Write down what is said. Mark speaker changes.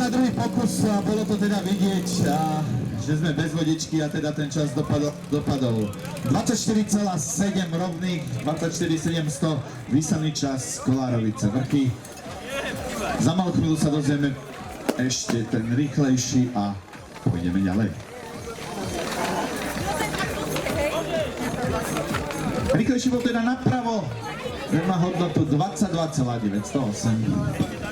Speaker 1: na druhý pokus a bolo to teda vidieť, že sme bez vodičky a teda ten čas dopadol 24,7 rovných, 24,700 výsledný čas Kolárovice Vrchy. Za malú chvíľu sa dozvieme ešte ten rýchlejší a pôjdeme ďalej. Rýchlejší bol teda napravo, ten má hodnotu 22,908.